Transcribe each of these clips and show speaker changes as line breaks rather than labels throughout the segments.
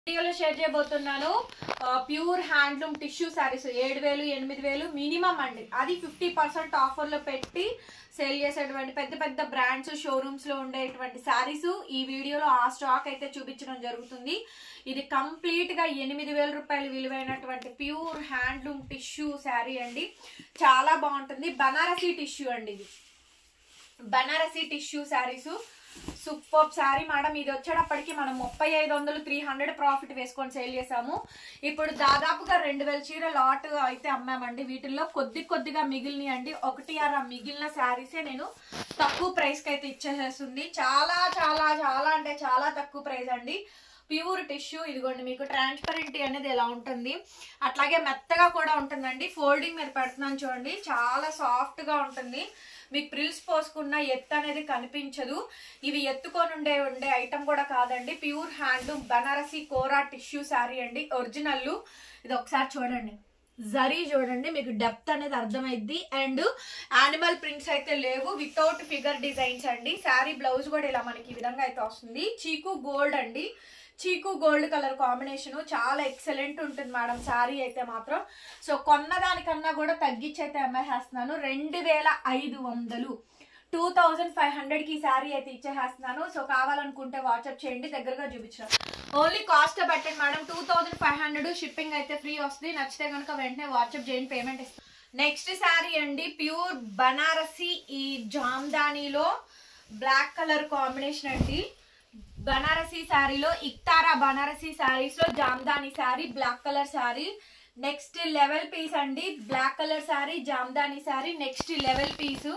వీడియోలో షేర్ చేయబోతున్నాను pure handloom tissue saris 7000 8000 minimum అండి. అది 50% ఆఫర్లో పెట్టి సేల్ చేసేటువంటి పెద్ద పెద్ద బ్రాండ్స్ షోరూమ్స్ లో ఉండేటువంటి సారీస్ ఈ వీడియోలో ఆ స్టాక్ అయితే చూపించడం జరుగుతుంది. ఇది కంప్లీట్ గా 8000 రూపాయలు విలువైనటువంటి ప్యూర్ హ్యాండ్లూమ్ టిష్యూ శారీ అండి. చాలా బాగుంటుంది. బనారసీ టిష్యూ అండి. ఇది Banarasi tissue saris super sari madam. ఇది వచ్చేటప్పటికి మనం 3500 300 ప్రాఫిట్ వేసుకొని సేల్ చేసాము. ఇప్పుడు దాదాపుగా 2000 చీర లాట్ అయితే అమ్మామండి. వీటిల్లో కొద్దిగా మిగిలినాయండి. 1 మిగిలిన శారీసే నేను తక్కువ ప్రైస్ కి అయితే ఇచ్చేసేస్తుంది. చాలా చాలా చాలా అంటే చాలా తక్కువ ప్రైస్ అండి. Pure tissue. ఇదిగోండి మీకు ట్రాన్స్పరెంట్ అనేది ఎలా ఉంటుంది, అట్లాగే మెత్తగా కూడా ఉంటుందండి. ఫోల్డింగ్ మీద పెడుతున్నాను చూడండి, చాలా సాఫ్ట్ గా ఉంటుంది. మీకు ప్రిల్స్ పోసుకున్న ఎత్తు అనేది కనిపించదు. ఇవి ఎత్తుకొని ఉండే ఐటమ్ కూడా కాదండి. ప్యూర్ హ్యాండ్లూమ్ బనారసీ కోరా టిష్యూ శారీ అండి. ఒరిజినల్. ఇది ఒకసారి చూడండి, జరీ చూడండి, మీకు డెప్త్ అనేది అర్థమైద్ది. అండ్ యానిమల్ ప్రింట్స్ అయితే లేవు, వితౌట్ ఫిగర్ డిజైన్స్ అండి. శారీ బ్లౌజ్ కూడా ఇలా మనకి ఈ విధంగా అయితే వస్తుంది. చీకు గోల్డ్ అండి. చీకు గోల్డ్ కలర్ కాంబినేషన్ చాలా ఎక్సలెంట్ ఉంటుంది మేడం శారీ అయితే మాత్రం. సో కొన్న దానికన్నా కూడా తగ్గించి అయితే అమ్మేసేస్తున్నాను. 2500 2500కి ఈ శారీ అయితే ఇచ్చేసేస్తున్నాను. సో కావాలనుకుంటే వాట్సాప్ చేయండి, దగ్గరగా చూపించాను. ఓన్లీ కాస్ట్ పెట్టండి మేడం. 2500 షిప్పింగ్ అయితే ఫ్రీ వస్తుంది. నచ్చితే కనుక వెంటనే వాట్సాప్ చేయండి, పేమెంట్ ఇస్తాను. నెక్స్ట్ శారీ అండి ప్యూర్ బనారసీ. ఈ జామ్దానీలో బ్లాక్ కలర్ కాంబినేషన్ అండి. బనారసీ శారీలో ఇక్తారా బనారసీ శారీస్ లో Jamdani sari, black colour sari. Next level piece అండి. Black colour sari, Jamdani sari, next level piece.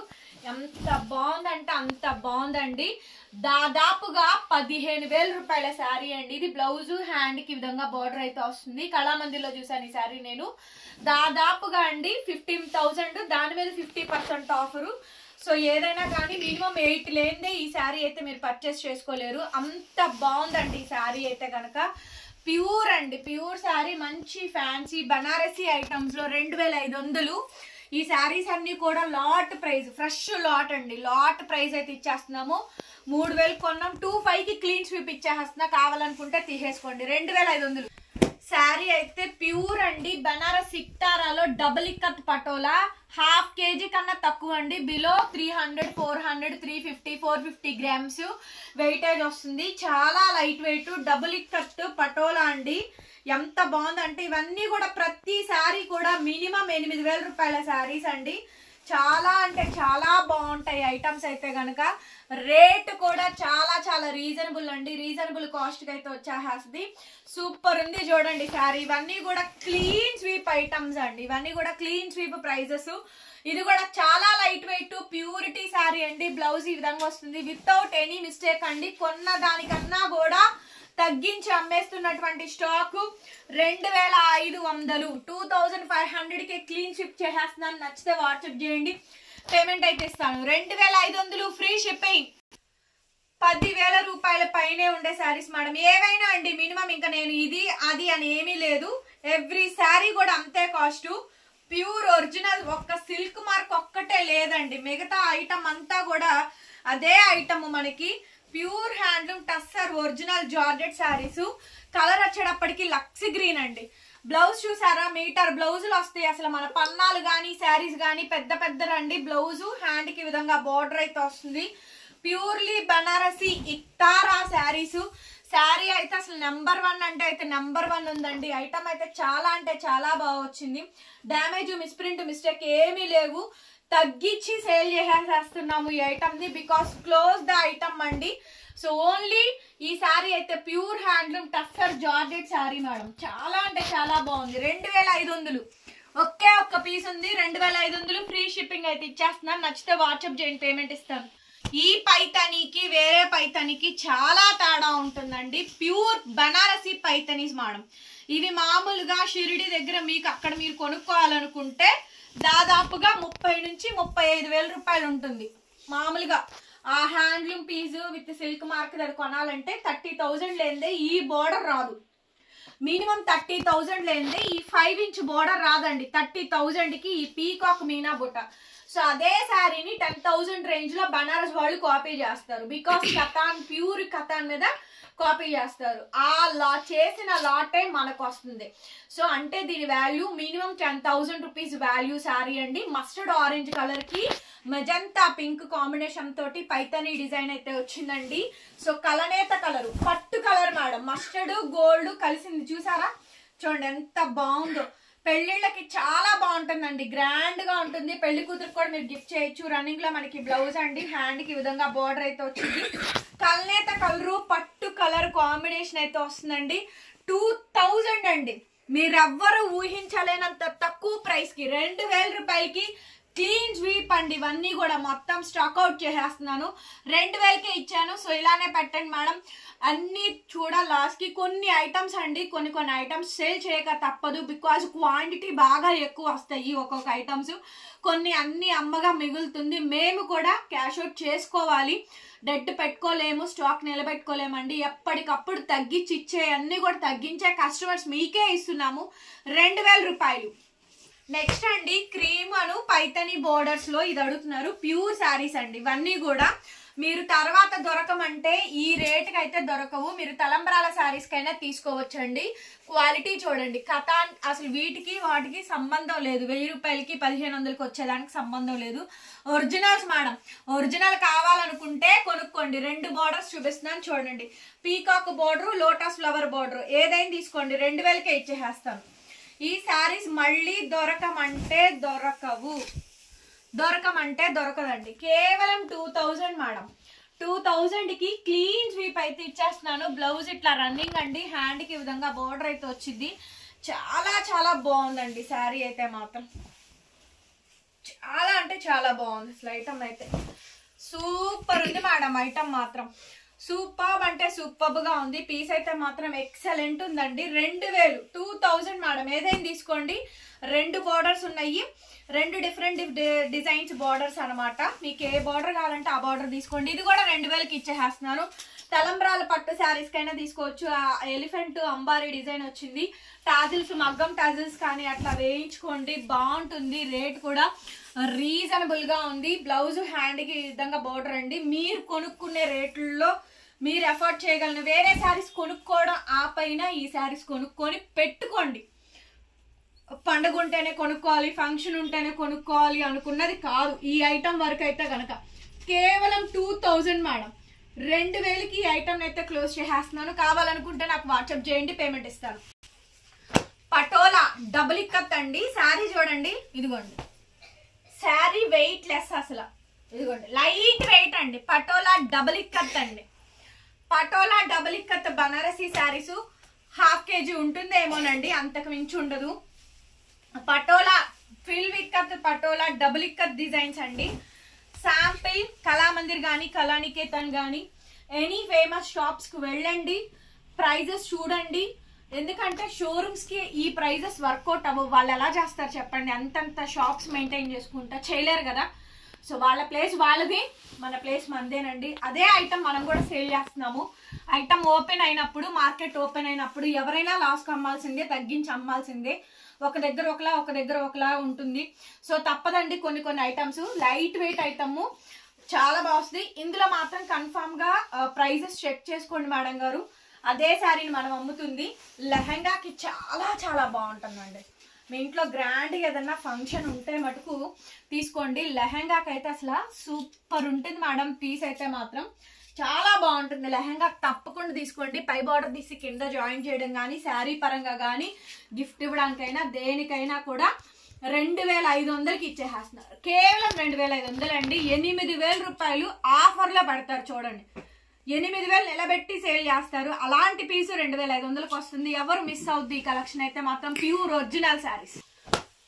ఎంత బాగుందంటే అంత బాగుందండి. దాదాపుగా 15000 రూపాయల శారీ అండి. ఇది బ్లౌజ్ హ్యాండ్ కి విధంగా బార్డర్ అయితే వస్తుంది. కళామందిలో చూసాను ఈ శారీ నేను. దాదాపుగా అండి 15,000, దాని మీద 50% ఆఫరు. సో ఏదైనా కానీ మినిమం 8 లేనిదే ఈ శారీ అయితే మీరు పర్చేస్ చేసుకోలేరు. అంత బాగుందండి ఈ శారీ అయితే కనుక. ప్యూర్ అండి, ప్యూర్ శారీ. మంచి ఫ్యాన్సీ బనారసీ ఐటమ్స్ లో 2500. ఈ శారీస్ అన్ని కూడా లాట్ ప్రైస్, ఫ్రెష్ లాట్ అండి. లాట్ ప్రైస్ అయితే ఇచ్చేస్తున్నాము. 3000 కొన్నాం, 25కి క్లీన్ స్వీప్ ఇచ్చేస్తున్నా. కావాలనుకుంటే తీసేసుకోండి. 2500 శారీ అయితే ప్యూర్ అండి. బనారస్ ఇక్తారాలో డబుల్ ఇక్కత్ పటోలా. 1/2 kg కన్నా తక్కువ అండి. బిలో 300 400 350 450 గ్రామ్స్ వెయిటేజ్ వస్తుంది. చాలా light weight double ikat patola అండి. ఎంత బాగుందంటే ఇవన్నీ కూడా ప్రతి శారీ కూడా మినిమం 8000 రూపాయల శారీస్ అండి. చాలా అంటే చాలా బాగుంటాయి ఐటమ్స్ అయితే కనుక. రేట్ కూడా చాలా చాలా రీజనబుల్ అండి. రీజనబుల్ కాస్ట్ కి అయితే వచ్చేస్తుంది. సూపర్ ఉంది చూడండి శారీ. ఇవన్నీ కూడా క్లీన్ స్వీప్ ఐటమ్స్ అండి. ఇవన్నీ కూడా క్లీన్ స్వీప్ ప్రైజెస్. ఇది కూడా చాలా లైట్ వెయిట్ ప్యూరిటీ శారీ అండి. బ్లౌజ్ ఈ విధంగా వస్తుంది వితౌట్ ఎనీ మిస్టేక్ అండి. కొన్న దానికన్నా కూడా తగ్గించి అమ్మేస్తున్నటువంటి స్టాక్ 2500 2500కి క్లీన్ షిప్ చేసేస్తున్నాను. నచ్చితే వాట్సాప్ చేయండి, పేమెంట్ అయితే ఇస్తాను. 2500 ఫ్రీ షిప్పింగ్. 10,000 రూపాయల పైనే ఉండే శారీస్ మేడం. ఏవైనా అండి మినిమం. ఇంకా నేను ఇది అది అని ఏమీ లేదు. ఎవ్రీ శారీ కూడా అంతే కాస్ట్. Pure original. ఒక్క సిల్క్ మార్క్ ఒక్కటే లేదండి. మిగతా ఐటమ్ అంతా కూడా అదే ఐటమ్ మనకి. Pure handloom tussar original georgette saris. Colour వచ్చేటప్పటికి లక్స్ గ్రీన్ అండి. బ్లౌజ్ చూసారా, మీటర్ బ్లౌజులు వస్తాయి. అసలు మన పన్నాలు కానీ శారీస్ కానీ పెద్ద పెద్ద రండి. బ్లౌజు హ్యాండ్ కి విధంగా బార్డర్ అయితే వస్తుంది. ప్యూర్లీ బనారసీ ఇక్తారా శారీస్. శారీ అయితే అసలు నెంబర్ 1 అంటే అయితే నెంబర్ 1 ఉందండి. ఐటమ్ అయితే చాలా అంటే చాలా బాగా వచ్చింది. డ్యామేజ్ మిస్ప్రింట్ మిస్టేక్ ఏమీ లేవు. తగ్గించి సేల్ చేసేస్తున్నాము ఈ ఐటమ్ ని. బికాస్ క్లోజ్ ద ఐటమ్ అండి. సో ఓన్లీ ఈ శారీ అయితే pure handloom tussar georgette sari madam. చాలా అంటే చాలా బాగుంది. 2500 ఒకే ఒక్క పీస్ ఉంది. 2500 ఫ్రీ షిప్పింగ్ అయితే ఇచ్చేస్తున్నాను. నచ్చితే వాట్సాప్ చేయండి, పేమెంట్ ఇస్తాను. ఈ పైతానీకి వేరే పైతానీకి చాలా తేడా ఉంటుందండి. Pure Banarasi Paithanis madam. ఇవి మామూలుగా షిరిడి దగ్గర మీకు అక్కడ మీరు కొనుక్కోవాలనుకుంటే దాదాపుగా 30 నుంచి 35,000 రూపాయలు ఉంటుంది. మామూలుగా ఆ handloom piece with silk mark దగ్గర కొనాలంటే 30,000 లేనిదే ఈ బోర్డర్ రాదు. మినిమం 30,000 లేనిదే ఈ 5 ఇంచ్ బోర్డర్ రాదండి. 30,000కి ఈ పీకాక్ మీనా బుట్ట. సో అదే శారీని 10,000 రేంజ్ లో బనారస్ వాళ్ళు కాపీ చేస్తారు. బికాస్ కథాన్ ప్యూర్ కథాన్ మీద కాపీ చేస్తారు. ఆ చేసిన లాటే మనకు వస్తుంది. సో అంటే దీని value minimum 10,000 rupees value sari అండి. మస్టర్డ్ ఆరెంజ్ కలర్ కి మెజంతా పింక్ కాంబినేషన్ తోటి పైతని డిజైన్ అయితే వచ్చిందండి. సో కలనేత కలర్, పట్టు కలర్ మేడం, మస్టర్డ్ గోల్డ్ కలిసింది చూసారా, చూడండి ఎంత బాగుందో. పెళ్లిళ్ళకి చాలా బాగుంటుందండి, గ్రాండ్ గా ఉంటుంది. పెళ్లి కూతురు కూడా మీరు గిఫ్ట్ చేయొచ్చు. రన్నింగ్ లో మనకి బ్లౌజ్ అండి, హ్యాండ్ కి విధంగా బోర్డర్ అయితే వచ్చింది. కల్నేత కలరు పట్టు కలర్ కాంబినేషన్ అయితే వస్తుందండి. 2000 అండి. మీరెవ్వరు ఊహించలేనంత తక్కువ ప్రైస్ కి 2000 రూపాయలకి క్లీన్ స్వీప్ అండి. ఇవన్నీ కూడా మొత్తం స్టాక్ అవుట్ చేసేస్తున్నాను. 2000కే ఇచ్చాను. సో ఇలానే పెట్టండి మేడం. అన్ని చూడ లాస్ట్ కి కొన్ని ఐటమ్స్ అండి, కొన్ని ఐటమ్స్ సేల్ చేయక తప్పదు. బికాజ్ క్వాంటిటీ బాగా ఎక్కువ వస్తాయి ఒక్కొక్క ఐటమ్స్. కొన్ని అన్ని అమ్మగా మిగులుతుంది. మేము కూడా క్యాష్ అవుట్ చేసుకోవాలి, డెట్ పెట్టుకోలేము, స్టాక్ నిలబెట్టుకోలేమండి. ఎప్పటికప్పుడు తగ్గించి ఇచ్చే అన్ని కూడా తగ్గించే కస్టమర్స్ మీకే ఇస్తున్నాము. 2000 రూపాయలు. నెక్స్ట్ అండి క్రీమ్ అను పైతని బోర్డర్స్ లో ఇది అడుగుతున్నారు. ప్యూర్ శారీస్ అండి ఇవన్నీ కూడా. మీరు తర్వాత దొరకమంటే ఈ రేటుకి అయితే దొరకవు. మీరు తలంబ్రాల శారీస్ కైనా తీసుకోవచ్చండి. క్వాలిటీ చూడండి, కథాన్ అసలు వీటికి వాటికి సంబంధం లేదు. 1000 రూపాయలకి 1500కి వచ్చేదానికి సంబంధం లేదు. Originals madam. ఒరిజినల్ కావాలనుకుంటే కొనుక్కోండి. 2 బోర్డర్స్ చూపిస్తున్నాను చూడండి. Peacock border, lotus flower border ఏదైనా తీసుకోండి. 2000కే ఇచ్చేసేస్తాను. ఈ శారీస్ మళ్ళీ దొరకమంటే దొరకవు, దొరకమంటే దొరకదండి. కేవలం 2000 మేడం. 2000కి క్లీన్ స్వీప్ అయితే ఇచ్చేస్తున్నాను. బ్లౌజ్ ఇట్లా రన్నింగ్ అండి, హ్యాండ్ కి విధంగా బోర్డర్ అయితే వచ్చింది. చాలా చాలా బాగుందండి శారీ అయితే మాత్రం. చాలా అంటే చాలా బాగుంది అసలు. ఐటమ్ అయితే సూపర్ ఉంది మేడం. ఐటమ్ మాత్రం సూపర్ అంటే సూపర్ గా ఉంది. పీస్ అయితే మాత్రం ఎక్సలెంట్ ఉందండి. 2000 మేడం. ఏదైనా తీసుకోండి. 2 బోర్డర్స్ ఉన్నాయి, 2 డిఫరెంట్ డిజైన్స్ బోర్డర్స్ అనమాట. మీకు ఏ బోర్డర్ కావాలంటే ఆ బోర్డర్ తీసుకోండి. ఇది కూడా 2000కి ఇచ్చేసేస్తున్నాను. తలంబ్రాల పట్టు శారీస్ కైనా తీసుకోవచ్చు. ఎలిఫెంట్ అంబారీ డిజైన్ వచ్చింది. టాజిల్స్, మగ్గం టాజిల్స్ కానీ అట్లా వేయించుకోండి, బాగుంటుంది. రేట్ కూడా రీజనబుల్ గా ఉంది. బ్లౌజ్ హ్యాండ్ కి విధంగా బోర్డర్ అండి. మీరు కొనుక్కునే రేట్లలో మీరు ఎఫర్ట్ చేయగలను. వేరే శారీస్ కొనుక్కోవడం ఆపైన ఈ శారీస్ కొనుక్కొని పెట్టుకోండి. పండుగ ఉంటేనే కొనుక్కోవాలి, ఫంక్షన్ ఉంటేనే కొనుక్కోవాలి అనుకున్నది కాదు. ఈ ఐటమ్ వరకు అయితే కనుక కేవలం 2000 మేడం. 2000కి ఈ ఐటమ్ అయితే క్లోజ్ చేసేస్తున్నాను. కావాలనుకుంటే నాకు వాట్సాప్ చేయండి, పేమెంట్ ఇస్తాను. పటోలా డబుల్ ఇక్కత్ అండి. శారీ చూడండి, ఇదిగోండి. శారీ వెయిట్ లెస్ అసలు, ఇదిగోండి లైట్ వెయిట్ అండి. పటోలా డబుల్ ఇక్కత్ అండి. పటోలా డబుల్ ఇక్కత్ బనారసీ శారీస్ 1/2 kg ఉంటుందేమోనండి, అంతకు మించి ఉండదు. Patola fill ikat, patola double ikat designs అండి. శాంపిల్ కళామందిర్ కానీ కళానికేతన్ కానీ ఎనీ ఫేమస్ షాప్స్ కు వెళ్ళండి, ప్రైజెస్ చూడండి. ఎందుకంటే షోరూమ్స్ కి ఈ ప్రైజెస్ వర్కౌట్ అవ్వవు. వాళ్ళు ఎలా చేస్తారు చెప్పండి? అంతంత షాప్స్ మెయింటైన్ చేసుకుంటా చేయలేరు కదా. సో వాళ్ళ ప్లేస్ వాళ్ళది, మన ప్లేస్ మనదేనండి. అదే ఐటమ్ మనం కూడా సేల్ చేస్తున్నాము. ఐటమ్ ఓపెన్ అయినప్పుడు, మార్కెట్ ఓపెన్ అయినప్పుడు ఎవరైనా లాస్కి అమ్మాల్సిందే, తగ్గించి అమ్మాల్సిందే. ఒక దగ్గర ఒకలా, ఒక దగ్గర ఒకలా ఉంటుంది. సో తప్పదండి. కొన్ని ఐటమ్స్ లైట్ వెయిట్ ఐటమ్ చాలా బాగుంది. ఇందులో మాత్రం కన్ఫామ్ గా ప్రైజెస్ చెక్ చేసుకోండి మేడం గారు. అదే శారీని మనం అమ్ముతుంది. లెహంగాకి చాలా చాలా బాగుంటుందండి. మీ ఇంట్లో గ్రాండ్ ఏదన్నా ఫంక్షన్ ఉంటే మటుకు తీసుకోండి. లెహంగాకి అయితే అసలు సూపర్ ఉంటుంది మేడం. పీస్ అయితే మాత్రం చాలా బాగుంటుంది. లెహంగా తప్పకుండా తీసుకోండి. పై బార్డర్ తీసి కింద జాయిన్ చేయడం కానీ, శారీ పరంగా కానీ, గిఫ్ట్ ఇవ్వడానికైనా దేనికైనా కూడా 2500కి ఇచ్చేసేస్తున్నారు. కేవలం 2500 అండి. 8000 రూపాయలు ఆఫర్లో పెడతారు చూడండి. 8000 నిలబెట్టి సేల్ చేస్తారు. అలాంటి పీసు 2500కి వస్తుంది. ఎవరు మిస్ అవుద్ది ఈ కలెక్షన్ అయితే మాత్రం. ప్యూర్ ఒరిజినల్ శారీస్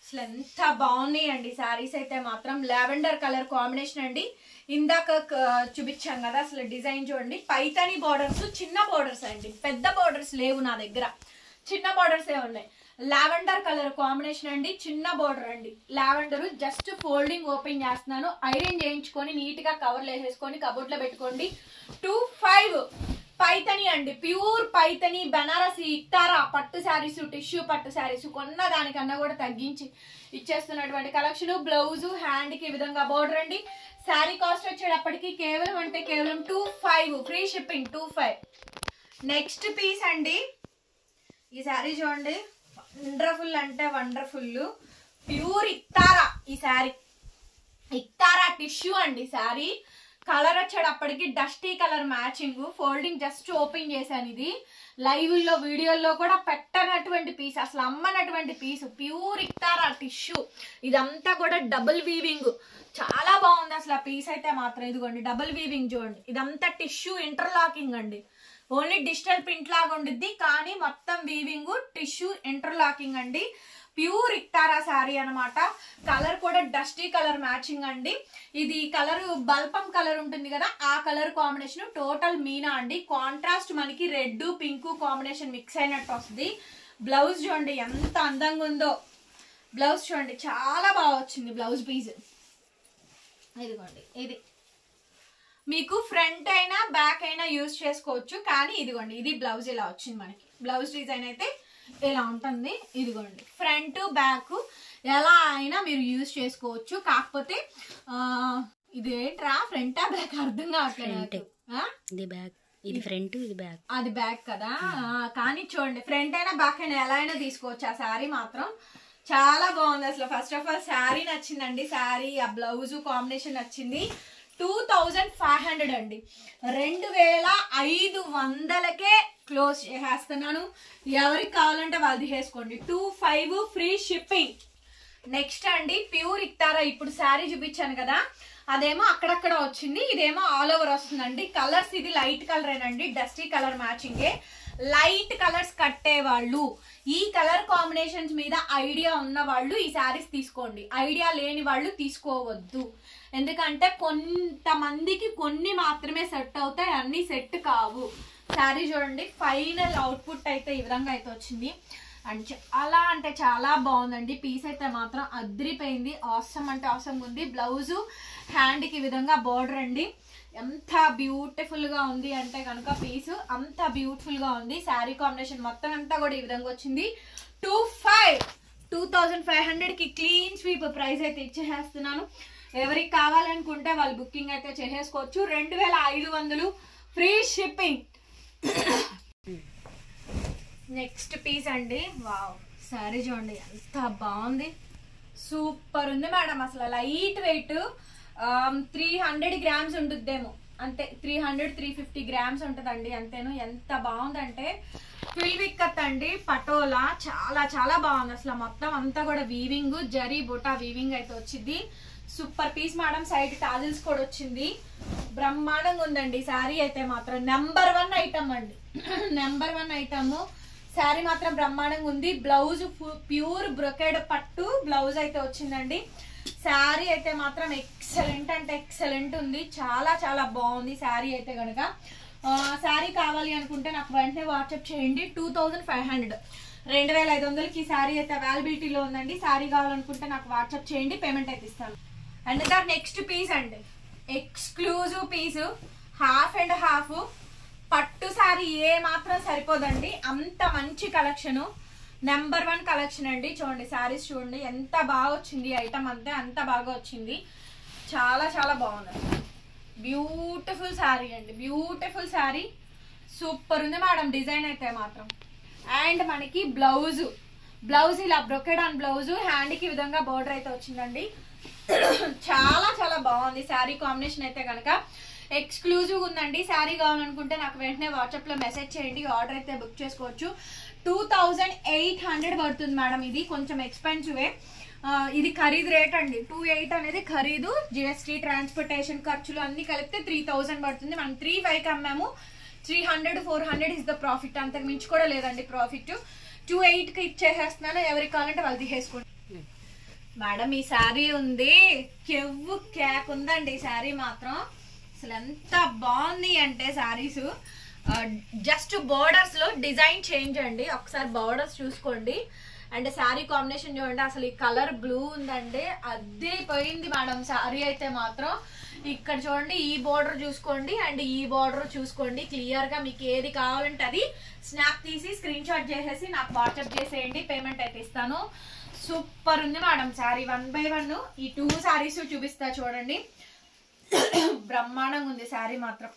అసలు ఎంత బాగున్నాయి అండి. శారీస్ అయితే మాత్రం లావెండర్ కలర్ కాంబినేషన్ అండి. ఇందాక చూపించాం కదా, అసలు డిజైన్ చూడండి. పైతని బోర్డర్స్, చిన్న బోర్డర్స్ అండి, పెద్ద బోర్డర్స్ లేవు నా దగ్గర, చిన్న బోర్డర్సే ఉన్నాయి. లావెండర్ కలర్ కాంబినేషన్ అండి, చిన్న బోర్డర్ అండి. లావెండర్ జస్ట్ ఫోల్డింగ్ ఓపెన్ చేస్తున్నాను. ఐరన్ చేయించుకొని నీట్ గా కవర్లు వేసేసుకొని కబోర్డ్ లో పెట్టుకోండి. 25 పైతని అండి. ప్యూర్ పైతని బనారసి ఇక్తారా పట్టు శారీస్, టిష్యూ పట్టు శారీస్ కొన్న దానికన్నా కూడా తగ్గించి ఇచ్చేస్తున్నటువంటి కలెక్షన్. బ్లౌజ్ హ్యాండ్ కి ఈ విధంగా బోర్డర్ అండి. శారీ కాస్ట్ వచ్చేటప్పటికి కేవలం 25, ఫ్రీ షిప్పింగ్ 25. నెక్స్ట్ పీస్ అండి, ఈ శారీ చూడండి, వండర్ఫుల్ అంటే వండర్ఫుల్, ప్యూర్ ఇక్తారా. ఈ శారీ ఇక్తారా టిష్యూ అండి. శారీ కలర్ వచ్చేటప్పటికి dusty colour matching, folding just open చేశాను. ఇది లైవ్ లో వీడియోల్లో కూడా పెట్టనటువంటి పీస్, అసలు అమ్మనటువంటి పీస్, ప్యూర్ ఇక్తారా టిష్యూ. ఇదంతా కూడా డబుల్ వీవింగ్, చాలా బాగుంది అసలు ఆ పీస్ అయితే మాత్రం. ఇదిగోండి డబుల్ వీవింగ్ చూడండి, ఇదంతా టిష్యూ ఇంటర్లాకింగ్ అండి. ఓన్లీ డిజిటల్ ప్రింట్ లాగా ఉండిద్ది, కానీ మొత్తం వీవింగ్ టిష్యూ ఇంటర్లాకింగ్ అండి. ప్యూర్ ఇక్తారా శారీ అనమాట. కలర్ కూడా డస్టీ కలర్ మ్యాచింగ్ అండి. ఇది కలర్ బల్పం కలర్ ఉంటుంది కదా, ఆ కలర్ కాంబినేషన్. టోటల్ మీనా అండి. కాంట్రాస్ట్ మనకి రెడ్ పింక్ కాంబినేషన్ మిక్స్ అయినట్టు వస్తుంది. బ్లౌజ్ చూడండి ఎంత అందంగా ఉందో. బ్లౌజ్ చూడండి చాలా బాగా వచ్చింది బ్లౌజ్ పీస్. ఇదిగోండి, ఇది మీకు ఫ్రంట్ అయినా బ్యాక్ అయినా యూజ్ చేసుకోవచ్చు, కానీ ఇదిగోండి ఇది బ్లౌజ్ ఇలా వచ్చింది మనకి. బ్లౌజ్ డిజైన్ అయితే ఇలా ఉంటుంది. ఇదిగోండి ఫ్రంట్ బ్యాక్ ఎలా అయినా మీరు యూజ్ చేసుకోవచ్చు. కాకపోతే ఇది ఏంట్రా ఫ్రంటా బ్యాక్ అర్థం కావట్లేదు.
ఇది బ్యాక్, ఇది ఫ్రంట్, ఇది బ్యాక్,
అది బ్యాక్ కదా. కానీ చూడండి ఫ్రంట్ అయినా బ్యాక్ అయినా ఎలా అయినా తీసుకోవచ్చు. ఆ శారీ మాత్రం చాలా బాగుంది అసలు. ఫస్ట్ ఆఫ్ ఆల్ శారీ నచ్చిందండి. శారీ ఆ బ్లౌజ్ కాంబినేషన్ నచ్చింది. 2500 అండి, 2500కే క్లోజ్ చేసేస్తున్నాను. ఎవరికి కావాలంటే వాళ్ళు తీసేసుకోండి. 25 ఫ్రీ షిప్పింగ్. నెక్స్ట్ అండి ప్యూర్ ఇక్తారా. ఇప్పుడు శారీ చూపించాను కదా, అదేమో అక్కడక్కడ వచ్చింది, ఇదేమో ఆల్ ఓవర్ వస్తుందండి. కలర్స్ ఇది లైట్ కలరేనండి, డస్టీ కలర్ మ్యాచింగే. లైట్ కలర్స్ కట్టే వాళ్ళు, ఈ కలర్ కాంబినేషన్స్ మీద ఐడియా ఉన్న వాళ్ళు ఈ శారీస్ తీసుకోండి. ఐడియా లేని వాళ్ళు తీసుకోవద్దు. ఎందుకంటే కొంతమందికి కొన్ని మాత్రమే సెట్ అవుతాయి, అన్ని సెట్ కావు. శారీ చూడండి ఫైనల్ అవుట్పుట్ అయితే ఈ విధంగా అయితే వచ్చింది. అండ్ చాలా అంటే చాలా బాగుందండి. పీస్ అయితే మాత్రం అద్రిపోయింది. ఆసమ్ అంటే ఆసమ్ ఉంది. బ్లౌజు హ్యాండ్కి ఈ విధంగా బోర్డర్ అండి. ఎంత బ్యూటిఫుల్ గా ఉంది అంటే కనుక పీస్ అంత బ్యూటిఫుల్ గా ఉంది. శారీ కాంబినేషన్ మొత్తం అంతా కూడా ఈ విధంగా వచ్చింది. 2500కి క్లీన్ స్వీప్ ప్రైస్ అయితే ఇచ్చేస్తున్నాను. ఎవరికి కావాలనుకుంటే వాళ్ళు బుకింగ్ అయితే చేసేసుకోవచ్చు. 2500 ఫ్రీ షిప్పింగ్. నెక్స్ట్ పీస్ అండి, వావ్ శారీ చూడండి ఎంత బాగుంది, సూపర్ ఉంది మేడం. అసలు లైట్ వెయిట్, 300 గ్రామ్స్ ఉంటుందేమో అంతే, 300-350 గ్రామ్స్ ఉంటుందండి అంతేను. ఎంత బాగుందంటే ఫిల్ విక్కత్ అండి, పటోలా చాలా చాలా బాగుంది అసలు. మొత్తం అంతా కూడా వీవింగ్, జరీ బుటా వీవింగ్ అయితే వచ్చింది. Super piece madam. Side tassels కూడా వచ్చింది. బ్రహ్మాండంగా ఉందండి శారీ అయితే మాత్రం. నెంబర్ 1 ఐటమ్ అండి, నెంబర్ 1 ఐటమ్. శారీ మాత్రం బ్రహ్మాండంగా ఉంది. బ్లౌజ్ ప్యూర్ బ్రొకెడ్ పట్టు బ్లౌజ్ అయితే వచ్చిందండి. శారీ అయితే మాత్రం ఎక్సలెంట్ అంటే ఎక్సలెంట్ ఉంది. చాలా చాలా బాగుంది శారీ అయితే కనుక. శారీ కావాలి అనుకుంటే నాకు వెంటనే వాట్సాప్ చేయండి. 2500, 2500కి ఈ శారీ అయితే అవైలబిలిటీలో ఉందండి. శారీ కావాలనుకుంటే నాకు వాట్సాప్ చేయండి, పేమెంట్ అయితే ఇస్తాను. అండ్ దాని నెక్స్ట్ పీస్ అండి, exclusive piece, half and half పట్టు శారీ ఏ మాత్రం సరిపోదండి, అంత మంచి కలెక్షన్. నెంబర్ 1 కలెక్షన్ అండి. చూడండి శారీస్ చూడండి ఎంత బాగా వచ్చింది. ఐటమ్ అంతే అంత బాగా వచ్చింది. చాలా చాలా బాగుంది. బ్యూటిఫుల్ శారీ అండి, బ్యూటిఫుల్ శారీ. సూపర్ ఉంది మేడం డిజైన్ అయితే మాత్రం. అండ్ మనకి బ్లౌజ్ ఇలా బ్రొకెడ్ ఆన్ బ్లౌజ్, హ్యాండ్కి ఈ విధంగా బోర్డర్ అయితే వచ్చిందండి. చాలా చాలా బాగుంది శారీ కాంబినేషన్ అయితే కనుక. ఎక్స్క్లూజివ్ ఉందండి. శారీ కావాలనుకుంటే నాకు వెంటనే వాట్సాప్ లో మెసేజ్ చేయండి, ఆర్డర్ అయితే బుక్ చేసుకోవచ్చు. 2800 పడుతుంది మేడం. ఇది కొంచెం ఎక్స్పెన్సివే. ఇది ఖరీదు రేట్ అండి. 28 అనేది ఖరీదు. జిఎస్టీ, ట్రాన్స్పోర్టేషన్ ఖర్చులు అన్ని కలిపితే 3000 పడుతుంది. మనం 35కి అమ్మాము. 300-400 ఇస్ ద ప్రాఫిట్, అంతకు మించి కూడా లేదండి ప్రాఫిట్. 28కి ఇచ్చేసేస్తున్నాను. ఎవరికి కావాలంటే వాళ్ళు తీసేసుకోండి మేడం. ఈ శారీ ఉంది, కెవ్వు కేక్ ఉందండి ఈ శారీ మాత్రం. అసలు ఎంత బాగుంది అంటే శారీస్, జస్ట్ బోర్డర్స్ లో డిజైన్ చేంజ్ అండి. ఒకసారి బోర్డర్స్ చూసుకోండి. అండ్ శారీ కాంబినేషన్ చూడండి. అసలు ఈ కలర్ బ్లూ ఉందండి, అదే పోయింది మేడం శారీ అయితే మాత్రం. ఇక్కడ చూడండి ఈ బోర్డర్ చూసుకోండి అండ్ ఈ బోర్డర్ చూసుకోండి. క్లియర్ గా మీకు ఏది కావాలంటే అది స్నాప్ తీసి స్క్రీన్ షాట్ చేసేసి నాకు వాట్సాప్ చేసేయండి, పేమెంట్ అయితే ఇస్తాను. సూపర్ ఉంది మేడం శారీ. 1 by 1 ఈ 2 శారీస్ చూపిస్తా చూడండి. బ్రహ్మాండంగా ఉంది శారీ మాత్రం.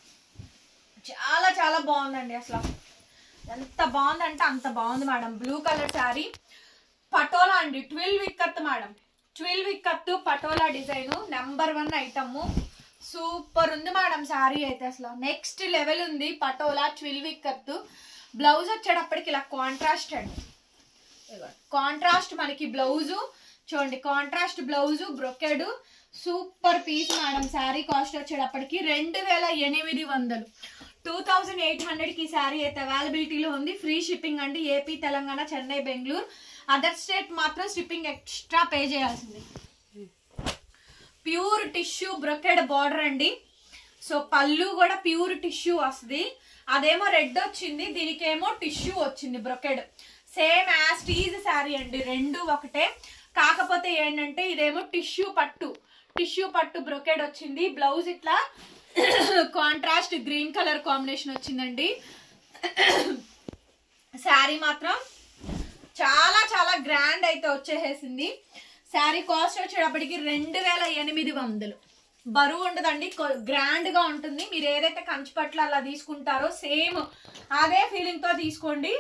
చాలా చాలా బాగుందండి. అసలు ఎంత బాగుందంటే అంత బాగుంది madam. Blue colour sari, patola అండి, 12 ikat madam, 12 ikat patola design, number 1 item. Super ఉంది మేడం శారీ అయితే, అసలు నెక్స్ట్ లెవెల్ ఉంది. పటోలా 12 ఇక్కత్. బ్లౌజ్ వచ్చేటప్పటికి ఇలా కాంట్రాస్ట్ అండి, కాంట్రాస్ట్ మనకి బ్లౌజు చూడండి, contrast blouse brocade. Super piece madam. Sari cost వచ్చేటప్పటికి 2800, 2800కి శారీ అయితే అవైలబిలిటీలో ఉంది. ఫ్రీ షిప్పింగ్ అండి, AP, Telangana, Chennai, Bengaluru. Other state మాత్రం షిప్పింగ్ ఎక్స్ట్రా పే చేయాల్సింది. ప్యూర్ టిష్యూ బ్రొకెడ్ బార్డర్ అండి. సో పళ్ళు కూడా ప్యూర్ టిష్యూ వస్తుంది. అదేమో రెడ్ వచ్చింది, దీనికేమో టిష్యూ వచ్చింది brocade. Same as these sari అండి, రెండు ఒకటే. కాకపోతే ఏంటంటే ఇదేమో టిష్యూ పట్టు బ్రొకెడ్ వచ్చింది. బ్లౌజ్ ఇట్లా కాంట్రాస్ట్ గ్రీన్ కలర్ కాంబినేషన్ వచ్చిందండి. శారీ మాత్రం చాలా చాలా గ్రాండ్ అయితే వచ్చేసేసింది. శారీ కాస్ట్ వచ్చేటప్పటికి 2800. బరువు ఉండదండి, గ్రాండ్ గా ఉంటుంది. మీరు ఏదైతే కంచిపట్లు అలా తీసుకుంటారో సేమ్ అదే ఫీలింగ్ తో తీసుకోండి.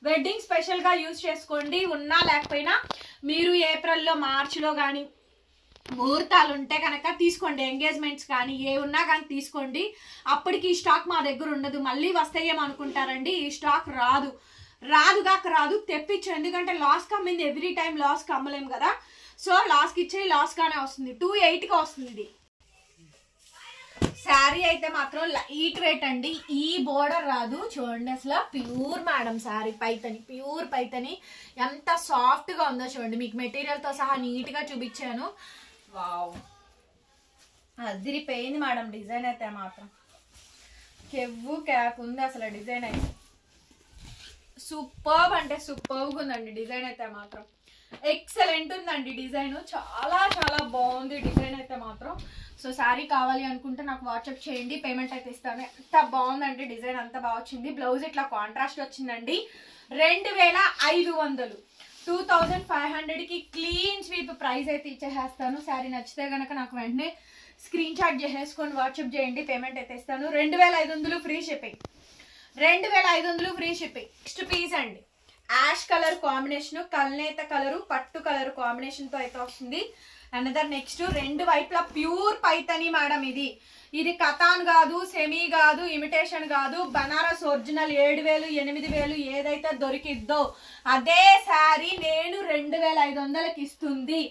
వెడ్డింగ్ స్పెషల్ గా యూజ్ చేసుకోండి. ఉన్నా లేకపోయినా మీరు ఏప్రిల్లో, మార్చిలో కానీ ముహూర్తాలు ఉంటే కనుక తీసుకోండి. ఎంగేజ్మెంట్స్ కానీ ఏ ఉన్నా కానీ తీసుకోండి. అప్పటికి ఈ స్టాక్ మా దగ్గర ఉండదు, మళ్ళీ వస్తాయేమనుకుంటారండి. ఈ స్టాక్ రాదు తెప్పించు. ఎందుకంటే లాస్ కమ్మింది, ఎవ్రీ టైం లాస్ కమ్మలేము కదా. సో లాస్కి ఇచ్చే లాస్ గానే వస్తుంది. 280కి వస్తుంది ఇది. శారీ అయితే మాత్రం లైట్ వెయిట్ అండి. ఈ బోర్డర్ రాదు చూడండి, అసలు pure madam sari. Paithani, pure Paithani. ఎంత సాఫ్ట్ గా ఉందో చూడండి. మీకు మెటీరియల్ తో సహా నీట్ గా చూపించాను. వావ్, అదిరిపోయింది మేడం. డిజైన్ అయితే మాత్రం కెవ్వు క్యాక్ ఉంది అసలు. డిజైన్ అయితే సూపర్బ్ అంటే సూపర్గా ఉందండి. డిజైన్ అయితే మాత్రం ఎక్సలెంట్ ఉందండి. డిజైన్ చాలా చాలా బాగుంది డిజైన్ అయితే మాత్రం. సో శారీ కావాలి అనుకుంటే నాకు వాట్సాప్ చేయండి, పేమెంట్ అయితే ఇస్తాను. ఎంత బాగుందండి డిజైన్, అంత బాగా వచ్చింది. బ్లౌజ్ ఇట్లా కాంట్రాస్ట్ వచ్చిందండి. 2500, 2500కి క్లీన్ స్వీప్ ప్రైస్ అయితే ఇచ్చేసేస్తాను. శారీ నచ్చితే కనుక నాకు వెంటనే స్క్రీన్ షాట్ చేసేసుకొని వాట్సాప్ చేయండి, పేమెంట్ అయితే ఇస్తాను. 2500 free shipping, 2500 free shipping. Next piece అండి, యాష్ కలర్ కాంబినేషన్, కల్నేత కలరు, పట్టు కలర్ కాంబినేషన్ తో అయితే వస్తుంది. అనదర్ నెక్స్ట్ రెండు వైపులా ప్యూర్ పైతని మేడం. ఇది కతాన్ కాదు, సెమీ కాదు, ఇమిటేషన్ కాదు, బనారస్ ఒరిజినల్. 7000, 8000 ఏదైతే దొరికిద్దో అదే శారీ నేను 2500కి ఇస్తుంది.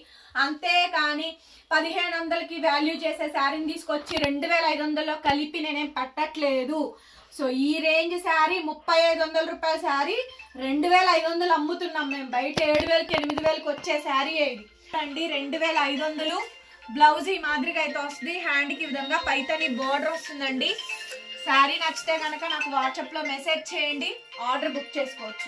అంతేకాని 1500కి వాల్యూ చేసే శారీని తీసుకొచ్చి 2500లో కలిపి నేనేం పెట్టట్లేదు. సో ఈ రేంజ్ శారీ 3500 రూపాయల శారీ 2500 అమ్ముతున్నాం మేము. బయట 7000కి 8000కి వచ్చే శారీ ఇది అండి. 2500. బ్లౌజ్ ఈ మాదిరిగా అయితే వస్తుంది. హ్యాండ్ కి విధంగా పైతని బోర్డర్ వస్తుందండి. శారీ నచ్చితే కనుక నాకు వాట్సాప్ లో మెసేజ్ చేయండి, ఆర్డర్ బుక్ చేసుకోవచ్చు.